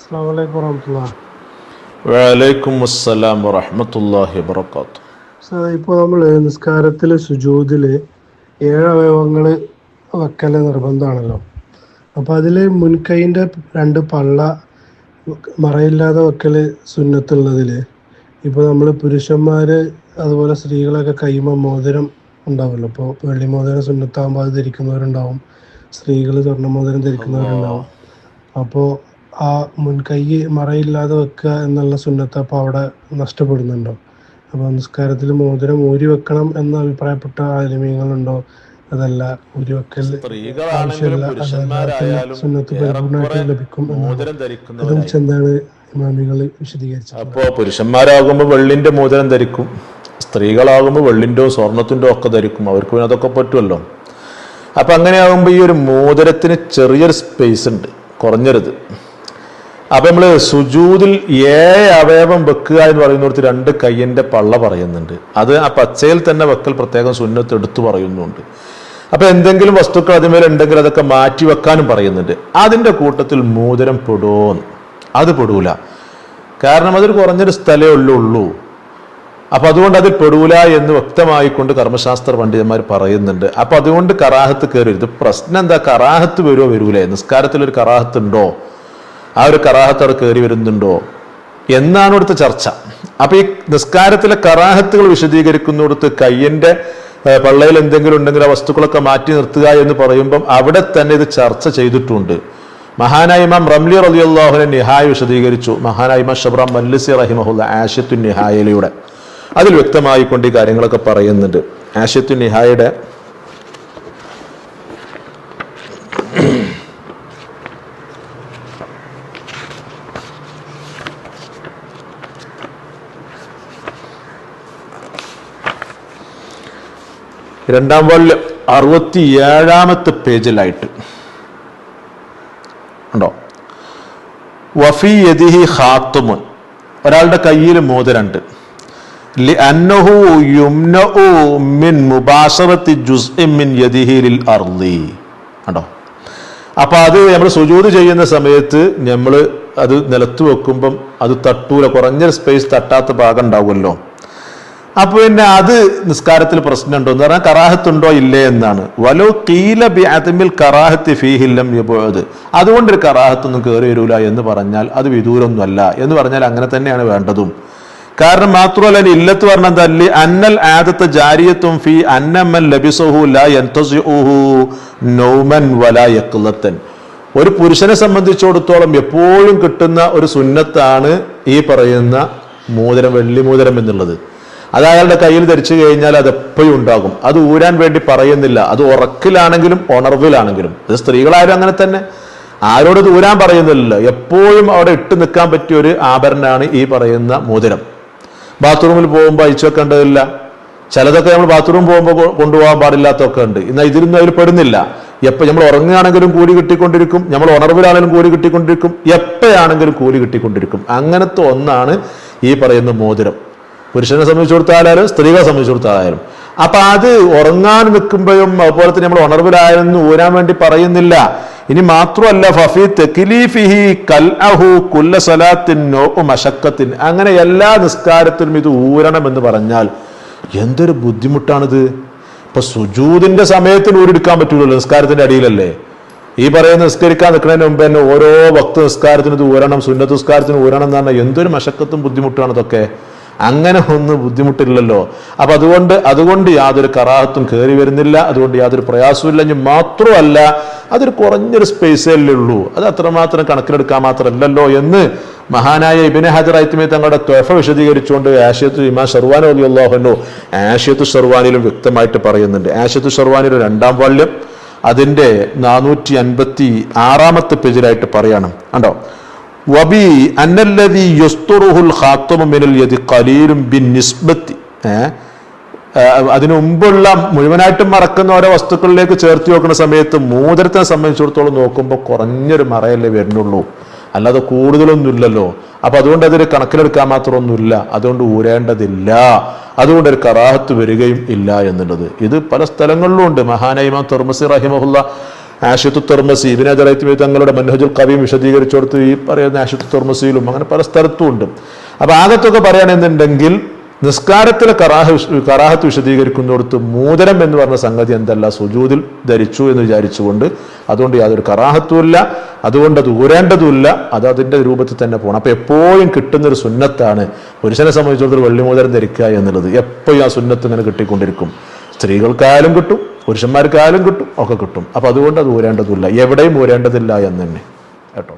അസ്സലാമു അലൈക്കും വറഹ്മത്തുള്ളാഹി. വഅലൈക്കും അസ്സലാം വറഹ്മത്തുള്ളാഹി വബറകാതുഹു. ഇപ്പോൾ നമ്മൾ നിസ്കാരത്തിൽ സുജൂദിൽ 7 അവയവങ്ങൾ വെക്കൽ നിർബന്ധമാണല്ലോ. അപ്പോൾ അതിൽ മുൻകൈയിൻ്റെ 2 പള്ള മറയില്ലാതെ വെക്കൽ സുന്നത്തുള്ളതിൽ ഇപ്പോൾ നമ്മൾ പുരുഷന്മാർ അതുപോലെ സ്ത്രീകളൊക്കെ കൈമ മോതിരം ഉണ്ടാവുമല്ലോ. ഇപ്പോൾ വെള്ളി മോതിരം സുന്നത്താകുമ്പോൾ അത് ധരിക്കുന്നവരുണ്ടാവും, സ്ത്രീകൾ സ്വർണ്ണ മോതിരം ധരിക്കുന്നവരുണ്ടാവും. അപ്പോൾ ആ മുൻകൈ മറയില്ലാതെ വെക്കുക എന്നുള്ള സുന്നത്ത് അപ്പോൾ അവിടെ നഷ്ടപ്പെടുന്നുണ്ടോ? അപ്പോൾ നിസ്കാരത്തിൽ മോതിരം ഊരി വെക്കണം എന്ന് അഭിപ്രായപ്പെട്ട ആലിമീങ്ങളുണ്ടോ? അതല്ല, ഊരി വെക്കൽ സ്ത്രീകളാണെങ്കിലും ആവശ്യമില്ല, പുരുഷന്മാരായാലും സുന്നത്ത് പരിപൂർണമായിട്ട് ലഭിക്കും എന്നാണ്. മോതിരം അതിനെ കുറിച്ച് എന്താണ് ഇമാമികൾ വിശദീകരിച്ചത്? അപ്പോൾ പുരുഷന്മാരാകുമ്പോൾ വെള്ളിന്റെ മോതിരം ധരിക്കും, സ്ത്രീകളാകുമ്പോൾ വെള്ളിൻ്റെയോ സ്വർണത്തിൻ്റെ ഒക്കെ ധരിക്കും. അവർക്ക് പിന്നെ അതൊക്കെ പറ്റുമല്ലോ. അപ്പം അങ്ങനെയാകുമ്പോൾ ഈ ഒരു മോതിരത്തിന് ചെറിയൊരു സ്പേസ് ഉണ്ട്, കുറഞ്ഞരുത്. അപ്പം നമ്മൾ സുജൂദിൽ 7 അവയവം വെക്കുക എന്ന് പറയുന്നിടത്ത് 2 കയ്യിൻ്റെ പള്ള പറയുന്നുണ്ട്. അത് ആ പച്ചയിൽ തന്നെ വെക്കൽ പ്രത്യേകം സുന്നത്ത് എടുത്തു പറയുന്നുണ്ട്. അപ്പം എന്തെങ്കിലും വസ്തുക്കൾ അതിന്മേൽ ഉണ്ടെങ്കിൽ അതൊക്കെ മാറ്റി വെക്കാനും പറയുന്നുണ്ട്. അതിൻ്റെ കൂട്ടത്തിൽ മോതിരം പെടുമോന്ന്? അത് പെടൂല. കാരണം അതൊരു കുറഞ്ഞൊരു സ്ഥലമേ ഉള്ളൂ. അപ്പം അതുകൊണ്ട് അതിൽ പെടൂല എന്ന് വ്യക്തമായിക്കൊണ്ട് കർമ്മശാസ്ത്ര പണ്ഡിതന്മാർ പറയുന്നുണ്ട്. അപ്പം അതുകൊണ്ട് കറാഹത്ത് കയറരുത്. പ്രശ്നം എന്താ? കറാഹത്ത് വരുമോ വരൂലേ? നിസ്കാരത്തിലൊരു കറാഹത്ത് ഉണ്ടോ? ആ ഒരു കറാഹത്ത് അവിടെ കയറി വരുന്നുണ്ടോ എന്നാണ് ഇവിടുത്തെ ചർച്ച. അപ്പൊ ഈ നിസ്കാരത്തിലെ കറാഹത്തുകൾ വിശദീകരിക്കുന്നിടത്ത് കയ്യന്റെ പള്ളയിൽ എന്തെങ്കിലും ഉണ്ടെങ്കിൽ ആ വസ്തുക്കളൊക്കെ മാറ്റി നിർത്തുക എന്ന് പറയുമ്പം അവിടെ തന്നെ ഇത് ചർച്ച ചെയ്തിട്ടുണ്ട്. മഹാനായ ഇമാം റംലി റളിയല്ലാഹു അൻഹു നിഹായ വിശദീകരിച്ചു. മഹാനായ ഇമാം ഷബ്റാൻ മല്ലസി റഹിമഹുല്ല ആശിയത്തു നിഹായയിലൂടെ അതിൽ വ്യക്തമായിക്കൊണ്ട് ഈ കാര്യങ്ങളൊക്കെ പറയുന്നുണ്ട്. ആശിയത്തു നിഹായയുടെ 2-ാം വാള്യം 67-ാമത്തെ പേജിലായിട്ട് ഉണ്ടോ? വഫി യദിഹി ഖാത്തുമുൻ, ഒരാളുടെ കയ്യിൽ മോതിരണ്ട്. ലിഅന്നഹു യുംനഉ മിൻ മുബാശറത്തി ജുസ്ഇൻ മിൻ യദിഹി ലിൽ അർളി. ഉണ്ടോ? അപ്പൊ അത് നമ്മൾ സുജൂദ് ചെയ്യുന്ന സമയത്ത് നമ്മൾ അത് നിലത്ത് വെക്കുമ്പം അത് തട്ടൂല, കുറഞ്ഞൊരു സ്പേസ് തട്ടാത്ത ഭാഗം ഉണ്ടാവുമല്ലോ. അപ്പൊ പിന്നെ അത് നിസ്കാരത്തിൽ പ്രശ്നമുണ്ടോ എന്ന് പറഞ്ഞാൽ കറാഹത്തുണ്ടോ ഇല്ലേ എന്നാണ്. വലോ ഖീല ബിഅദമിൽ കറാഹത്തി ഫീഹി ലം യബഉദ്, അതുകൊണ്ടൊരു കറാഹത്തൊന്നും കയറി വരൂല എന്ന് പറഞ്ഞാൽ അത് വിദൂരമൊന്നുമല്ല എന്ന് പറഞ്ഞാൽ അങ്ങനെ തന്നെയാണ് വേണ്ടതും. കാരണം മാത്രമല്ല ഇല്ലത്ത് പറഞ്ഞ തല്ലി അന്നൽ ആദത്ത് ജാരിയത്തും ഫീ അന്നമൻ ലബിസഹു ലാ യൻതസിഉഹു നൗമൻ വലാ യഖ്ലത്തൻ. ഒരു പുരുഷനെ സംബന്ധിച്ചിടത്തോളം എപ്പോഴും കിട്ടുന്ന ഒരു സുന്നത്താണ് ഈ പറയുന്ന മോതിരം, വെള്ളി മോതിരം എന്നുള്ളത്. അത് അയാളുടെ കയ്യിൽ ധരിച്ചു കഴിഞ്ഞാൽ അത് എപ്പോഴും ഉണ്ടാകും. അത് ഊരാൻ വേണ്ടി പറയുന്നില്ല. അത് ഉറക്കിലാണെങ്കിലും ഉണർവിലാണെങ്കിലും, അത് സ്ത്രീകളായാലും അങ്ങനെ തന്നെ. ആരോട് ഇത് ഊരാൻ പറയുന്നില്ലല്ലോ. എപ്പോഴും അവിടെ ഇട്ട് നിൽക്കാൻ പറ്റിയ ഒരു ആഭരണമാണ് ഈ പറയുന്ന മോതിരം. ബാത്റൂമിൽ പോകുമ്പോൾ അയച്ചു വെക്കേണ്ടതില്ല. ചിലതൊക്കെ നമ്മൾ ബാത്റൂം പോകുമ്പോൾ കൊണ്ടുപോകാൻ പാടില്ലാത്തൊക്കെ ഉണ്ട്. എന്നാൽ ഇതിലൊന്നും അതിൽ പെടുന്നില്ല. എപ്പോൾ നമ്മൾ ഉറങ്ങുകയാണെങ്കിലും കൂലി കിട്ടിക്കൊണ്ടിരിക്കും, നമ്മൾ ഉണർവിലാണെങ്കിലും കൂലി കിട്ടിക്കൊണ്ടിരിക്കും, എപ്പോഴാണെങ്കിലും കൂലി കിട്ടിക്കൊണ്ടിരിക്കും. അങ്ങനത്തെ ഒന്നാണ് ഈ പറയുന്ന മോതിരം. പുരുഷനെ സംബന്ധിച്ചിടത്തായാലും സ്ത്രീകളെ സംബന്ധിച്ചിടത്തായാലും. അപ്പൊ അത് ഉറങ്ങാൻ നിൽക്കുമ്പോഴും അതുപോലെ തന്നെ നമ്മൾ ഉണർവിലായെന്ന് ഊരാൻ വേണ്ടി പറയുന്നില്ല. ഇനി മാത്രമല്ല ഫഫി തക്ലീഫിഹി കൽഅഹു കുല്ല സലാത്തിൻ നൗഉ മശക്കത്തിൻ, അങ്ങനെ എല്ലാ നിസ്കാരത്തിലും ഇത് ഊരണം എന്ന് പറഞ്ഞാൽ എന്തൊരു ബുദ്ധിമുട്ടാണിത്. ഇപ്പൊ സുജൂദിന്റെ സമയത്തിന് ഊരെടുക്കാൻ പറ്റൂലല്ലോ, നിസ്കാരത്തിന്റെ അടിയിലല്ലേ. ഈ പറയുന്ന നിസ്കരിക്കാൻ നിൽക്കുന്നതിന് മുമ്പ് തന്നെ ഓരോ വക്ത് നിസ്കാരത്തിന് ഇത് ഊരണം, സുന്നത്ത് നിസ്കാരത്തിന് ഊരണം എന്ന് പറഞ്ഞാൽ എന്തൊരു മശക്കത്തും ബുദ്ധിമുട്ടാണ് ഇതൊക്കെ. അങ്ങനെ ഒന്നും ബുദ്ധിമുട്ടില്ലല്ലോ. അപ്പൊ അതുകൊണ്ട് യാതൊരു കറാഹത്തും കയറി വരുന്നില്ല, അതുകൊണ്ട് യാതൊരു പ്രയാസവും ഇല്ല. മാത്രമല്ല അതൊരു കുറഞ്ഞൊരു സ്പേസല്ലേ ഉള്ളൂ, അത് അത്രമാത്രം കണക്കിലെടുക്കാൻ മാത്രമല്ലല്ലോ എന്ന് മഹാനായ ഇബ്നു ഹജർ ഹൈതമി തങ്ങളുടെ ത്വഫ വിശദീകരിച്ചുകൊണ്ട് ആശിയത്തു ഇമാം ഷർവാനി റളിയല്ലാഹു അൻഹു ആശിയത്തു ഷർവാനിലും വ്യക്തമായിട്ട് പറയുന്നുണ്ട്. ആശിയത്തു ഷർവാനിയുടെ 2-ാം വാള്യം അതിന്റെ 456-ാമത്തെ പേജിലായിട്ട് പറയണം. കണ്ടോ? വബി അന്നല്ലദി യസ്തുറുഹുൽ ഖാത്തമു മിനൽ യദി ഖലീലും ബിന്നിസ്ബത്തി, അതിനു മുമ്പുള്ള മുഴുവനായിട്ടും മറക്കുന്ന ഓരോ വസ്തുക്കളിലേക്ക് ചേർത്ത് വെക്കുന്ന സമയത്ത് മോതിരത്തിനെ സംബന്ധിച്ചിടത്തോളം നോക്കുമ്പോൾ കുറഞ്ഞൊരു മറയല്ലേ വരുന്നുള്ളൂ, അല്ലാതെ കൂടുതലൊന്നും ഇല്ലല്ലോ. അപ്പൊ അതുകൊണ്ട് അതൊരു കണക്കിലെടുക്കാൻ മാത്രമൊന്നുമില്ല, അതുകൊണ്ട് ഊരേണ്ടതില്ല, അതുകൊണ്ട് ഒരു കറാഹത്ത് വരികയും ഇല്ല എന്നുള്ളത്. ഇത് പല സ്ഥലങ്ങളിലും ഉണ്ട്. മഹാനായ ഇമാം തുർമുസി റഹിമഹുല്ല ആഷിത്തു തുർമസി ഇബ്നു ഹജർ ഹൈതമി തങ്ങളുടെ മൻഹജുൽ ഖവീം വിശദീകരിച്ചു കൊടുത്ത് ഈ പറയുന്ന ആഷിത്തു തുർമസിയിലും അങ്ങനെ പല സ്ഥലത്തും ഉണ്ട്. അപ്പൊ ആകത്തൊക്കെ പറയുകയാണെന്നുണ്ടെങ്കിൽ നിസ്കാരത്തിലെ കറാഹത്ത് വിശദീകരിക്കുന്നിടത്ത് മോതിരം എന്ന് പറഞ്ഞ സംഗതി എന്തല്ല, സുജൂദിൽ ധരിച്ചു എന്ന് വിചാരിച്ചുകൊണ്ട് അതുകൊണ്ട് യാതൊരു കറാഹത്തുമില്ല, അതുകൊണ്ട് അത് ഊരേണ്ടതുമില്ല, അത് അതിൻ്റെ രൂപത്തിൽ തന്നെ പോകണം. അപ്പൊ എപ്പോഴും കിട്ടുന്നൊരു സുന്നത്താണ് പുരുഷനെ സംബന്ധിച്ചിടത്തോളം വെള്ളിമോതിരം ധരിക്കുക എന്നുള്ളത്. എപ്പോഴും ആ സുന്നത്ത് ഇങ്ങനെ കിട്ടിക്കൊണ്ടിരിക്കും. സ്ത്രീകൾക്കായാലും കിട്ടും, പുരുഷന്മാർക്കായാലും കിട്ടും, ഒക്കെ കിട്ടും. അപ്പൊ അതുകൊണ്ട് അത് ഊരേണ്ടതില്ല, എവിടെയും ഊരേണ്ടതില്ല എന്ന് തന്നെ കേട്ടോ.